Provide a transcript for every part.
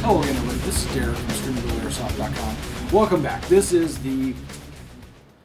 Hello again, everybody. This is Darick from SPR-L.com. Welcome back. This is the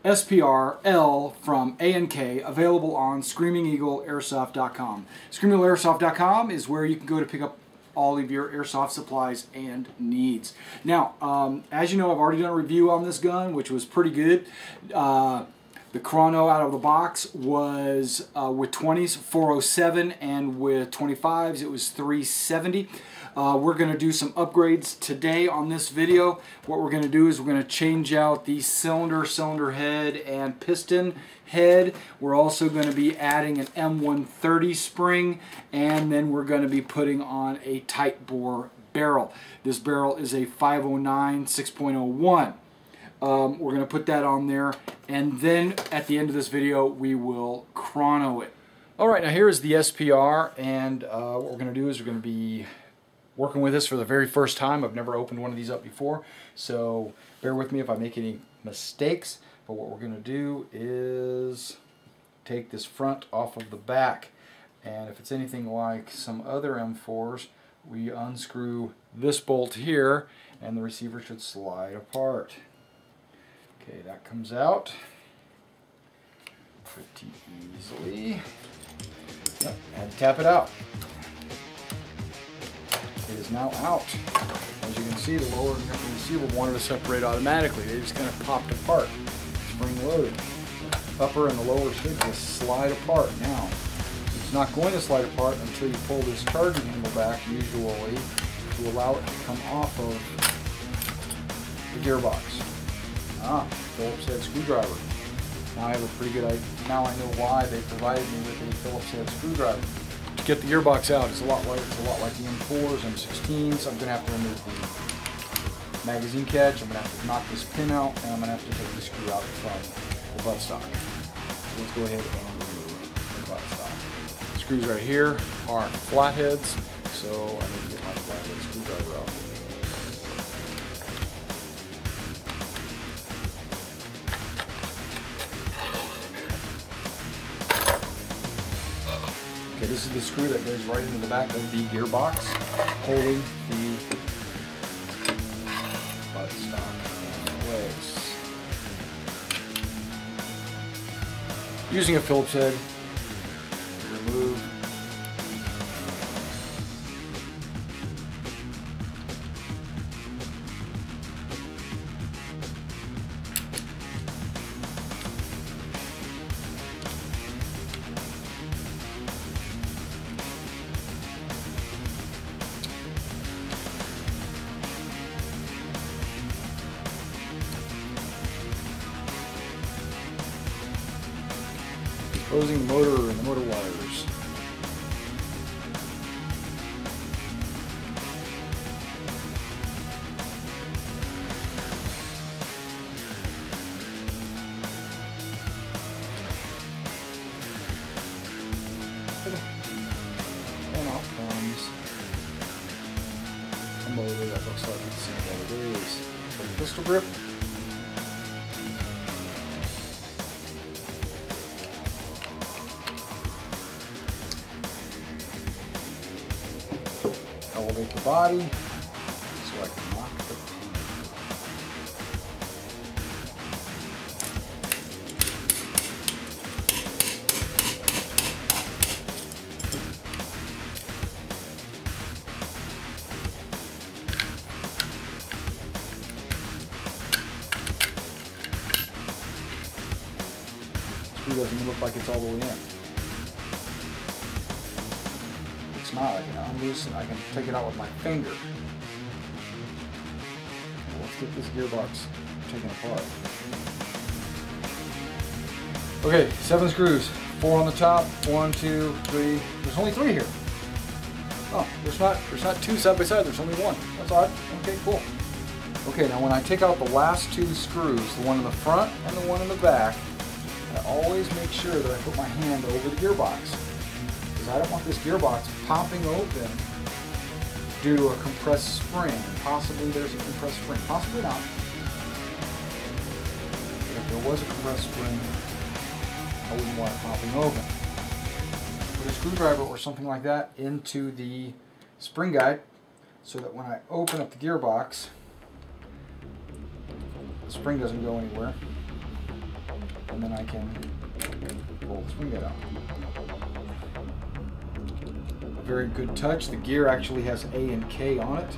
SPR-L from A&K, available on ScreamingEagleAirsoft.com. ScreamingEagleAirsoft.com is where you can go to pick up all of your airsoft supplies and needs. Now, as you know, I've already done a review on this gun, which was pretty good. The chrono out of the box was with 20s 407, and with 25s it was 370. We're going to do some upgrades today on this video. What we're going to do is we're going to change out the cylinder head and piston head. We're also going to be adding an M130 spring, and then we're going to be putting on a tight bore barrel. This barrel is a 509 6.01. We're going to put that on there, and then at the end of this video we will chrono it. Alright, now here is the SPR, and what we're going to do is we're going to be working with this for the very first time. I've never opened one of these up before, so bear with me if I make any mistakes. But what we're going to do is take this front off of the back, and if it's anything like some other M4s, we unscrew this bolt here and the receiver should slide apart. Okay, that comes out pretty easily. Yep, and tap it out. It is now out. As you can see, the lower and upper receiver wanted to separate automatically. They just kind of popped apart, spring loaded. Upper and the lower should just slide apart. Now, it's not going to slide apart until you pull this charging handle back, usually, to allow it to come off of the gearbox. Phillips head screwdriver. Now I have a pretty good idea. Now I know why they provided me with a Phillips head screwdriver. To get the gearbox out, it's a lot like the M4s, M16s. I'm going to have to remove the magazine catch. I'm going to have to knock this pin out, and I'm going to have to take the screw out from the buttstock. So let's go ahead and remove the buttstock. The screws right here are flatheads, so I need to get my flathead screwdriver out. Okay, this is the screw that goes right into the back of the gearbox, holding the buttstock in place. Using a Phillips head to remove exposing the motor and the motor wires. And off comes a motor that looks like it's seen better days. For the pistol grip. Elevate the body so I can lock the pin. Screw doesn't look like it's all the way in. It's not. I can unloosen. I can take it out with my finger. Well, let's get this gearbox taken apart. Okay, 7 screws. 4 on the top. 1, 2, 3. There's only 3 here. Oh, there's not 2 side by side. There's only 1. That's odd. Okay, cool. Okay, now when I take out the last 2 screws, the one in the front and the one in the back, I always make sure that I put my hand over the gearbox. I don't want this gearbox popping open due to a compressed spring. Possibly there's a compressed spring. Possibly not. If there was a compressed spring, I wouldn't want it popping open. Put a screwdriver or something like that into the spring guide so that when I open up the gearbox, the spring doesn't go anywhere, and then I can pull the spring guide out. A very good touch. The gear actually has A and K on it.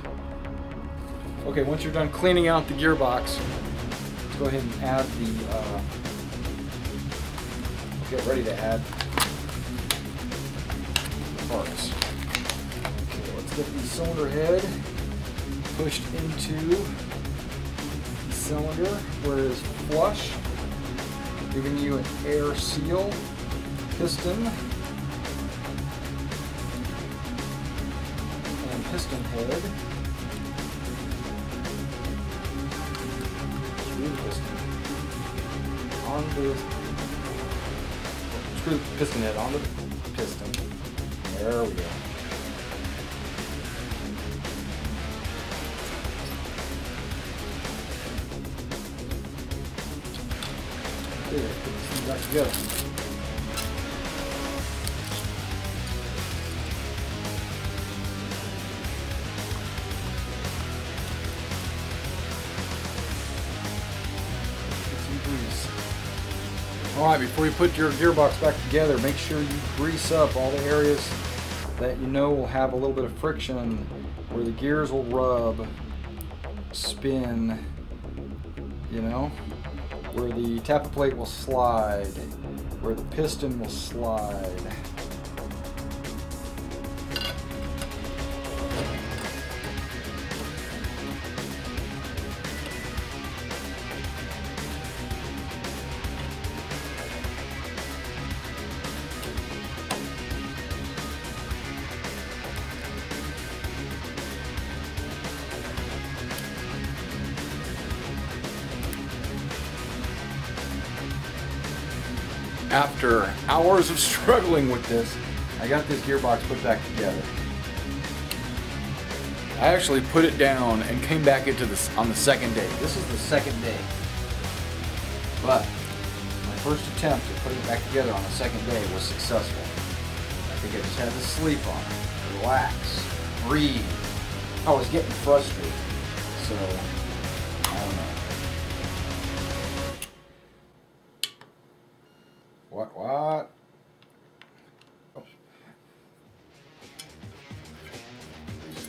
Okay, once you're done cleaning out the gearbox, let's go ahead and add the, get ready to add parts. Okay, let's get the cylinder head pushed into the cylinder where it is flush, giving you an air seal piston and piston head. Screw the piston onto screw the piston head onto the piston. There we go. There, put this thing back together. Get some grease. Alright, before you put your gearbox back together, make sure you grease up all the areas that you know will have a little bit of friction, where the gears will rub, spin, you know, where the tappet plate will slide, where the piston will slide. After hours of struggling with this, I got this gearbox put back together. I actually put it down and came back into this on the second day. This is the second day. But my first attempt at putting it back together on the second day was successful. I think I just had to sleep on it, relax, breathe. I was getting frustrated, so I don't know. What? Oh.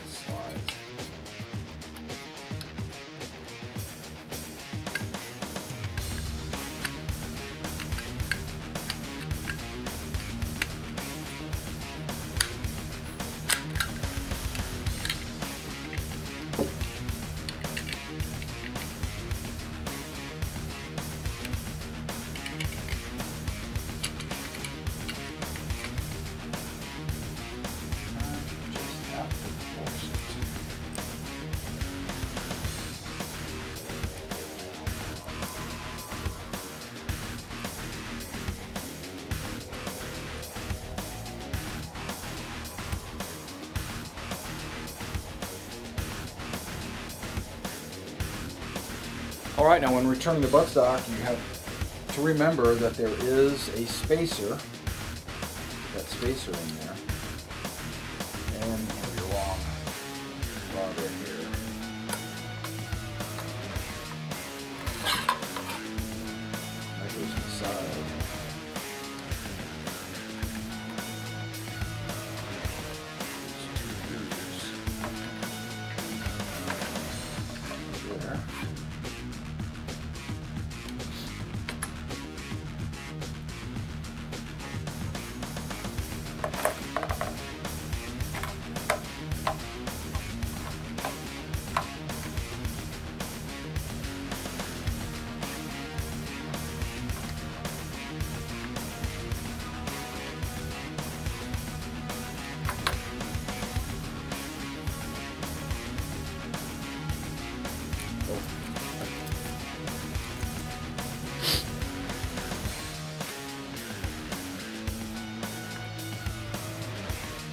Slides. All right, now when returning the buttstock, you have to remember that there is a spacer, that spacer in there, and you have your long rod right here. That goes inside. There.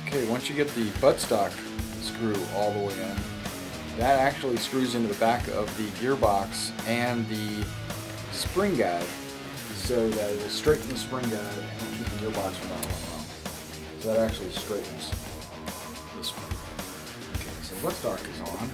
Okay, once you get the buttstock screw all the way in, that actually screws into the back of the gearbox and the spring guide, so that it will straighten the spring guide and keep the gearbox from not going wrong. So that actually straightens the spring. Okay, So what's dark is on.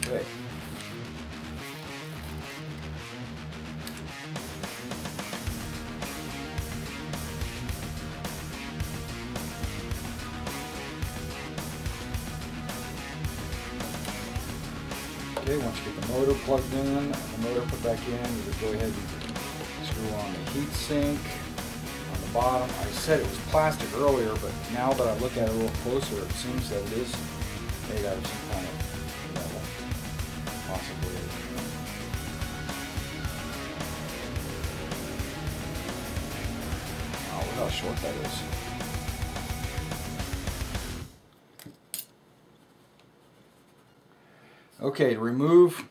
Okay. Okay, once you get the motor plugged in, the motor put back in, you just go ahead and screw on the heat sink on the bottom. I said it was plastic earlier, but now that I look at it a little closer, it seems that it is made out of some kind of metal, possibly. Oh, look how short that is. Okay, to remove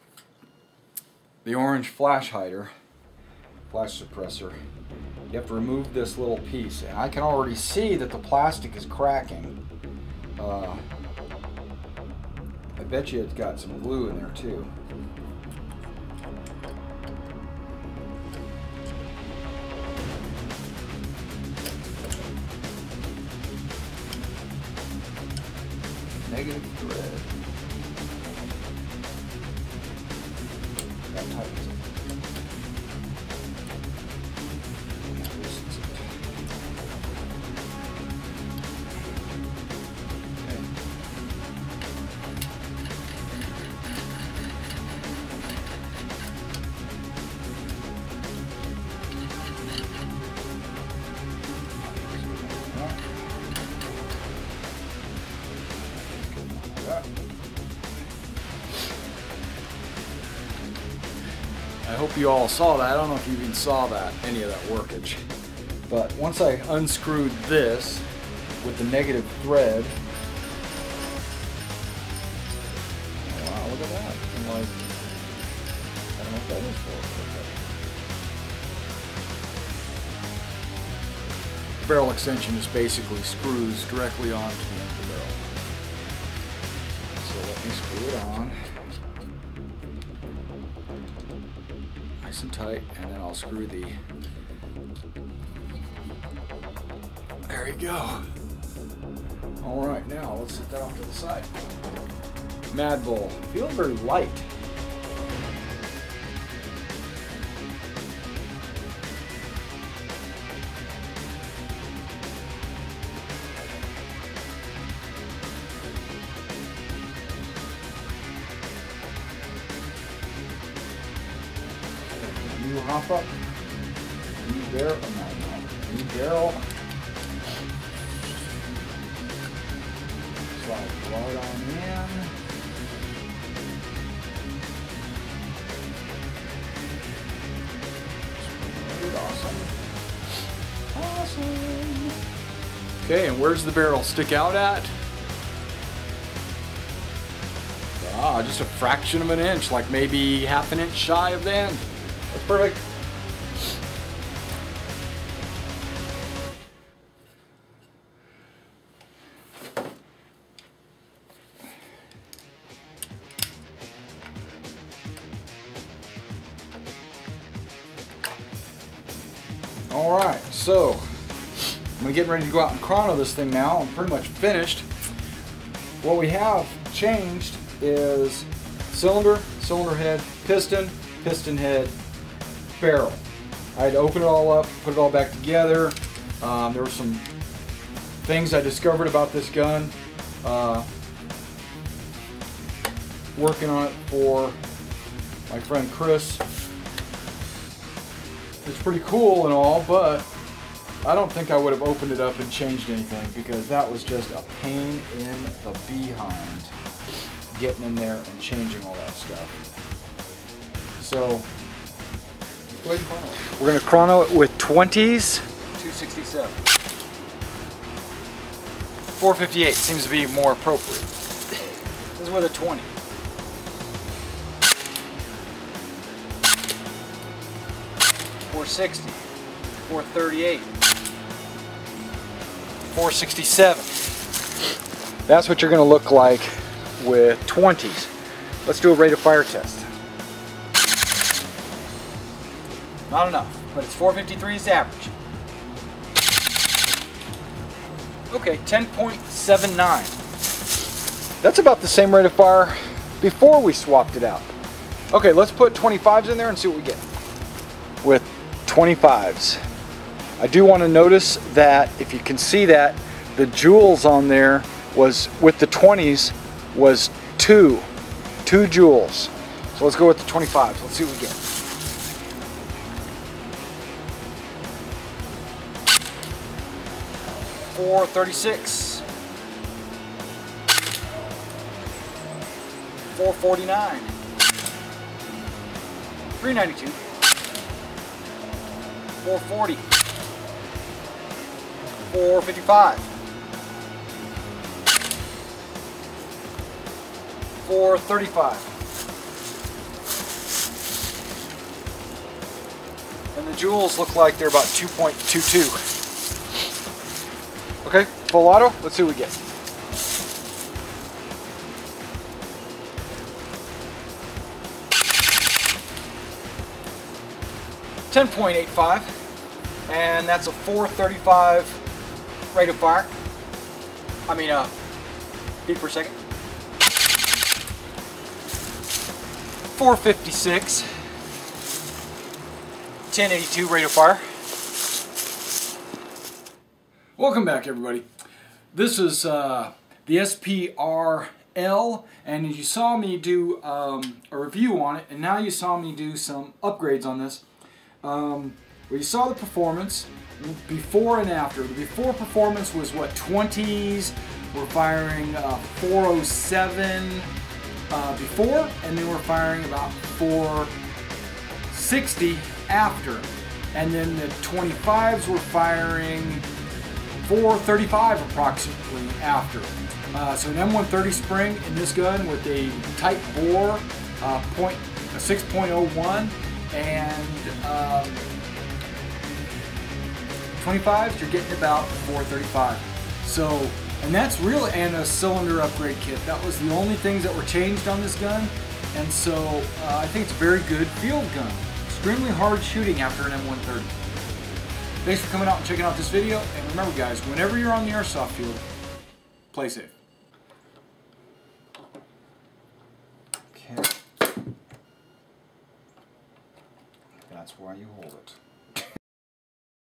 the orange flash hider, flash suppressor, you have to remove this little piece. And I can already see that the plastic is cracking. I bet you it's got some glue in there too. Negative thread. How tight is it? That loosens it. Okay. I hope you all saw that. I don't know if you even saw that, any of that workage. But once I unscrewed this with the negative thread, oh, wow, look at that. I'm like, I don't know what that is for. The barrel extension just basically screws directly onto the end of the barrel. So let me screw it on. Nice and tight, and then I'll screw the, there you go. All right, now let's set that off to the side. Mad Bull, feeling very light. New hop up, new barrel, new barrel. Slide right on in. Awesome. Awesome. Okay, and where's the barrel stick out at? Ah, just a fraction of an inch, like maybe half an inch shy of the end. That's perfect. All right, so I'm getting ready to go out and chrono this thing now. I'm pretty much finished. What we have changed is cylinder, cylinder head, piston, piston head, barrel. I had to open it all up, put it all back together. There were some things I discovered about this gun. Working on it for my friend Chris. It's pretty cool and all, but I don't think I would have opened it up and changed anything, because that was just a pain in the behind getting in there and changing all that stuff. So go ahead and chrono it. We're going to chrono it with 20s. 267. 458 seems to be more appropriate. This is with a 20. .460, .438, .467. That's what you're going to look like with 20s. Let's do a rate of fire test. Not enough, but it's 453 is average. Okay, 10.79. That's about the same rate of fire before we swapped it out. Okay, let's put 25s in there and see what we get with 25s. I do want to notice that if you can see that the joules on there was with the 20s was 2 joules. So let's go with the 25s. Let's see what we get. .436, .449, .392, .440, .455, .435, and the joules look like they're about 2.22. Okay, full auto, let's see what we get. .85, and that's a 435 rate of fire. I mean, feet per second. 456, 1082 rate of fire. Welcome back, everybody. This is the SPR-L, and you saw me do a review on it, and now you saw me do some upgrades on this. Well, you saw the performance before and after. The before performance was what, 20s. We're firing 407 before, and then we're firing about 460 after. And then the 25s were firing 435 approximately after. So an M130 spring in this gun with a tight bore, 6.01, and 25s, you're getting about 435. So, and that's really, and a cylinder upgrade kit. That was the only things that were changed on this gun. And so I think it's a very good field gun. Extremely hard shooting after an M130. Thanks for coming out and checking out this video, and remember guys, whenever you're on the airsoft field, play safe. Okay. That's why you hold it.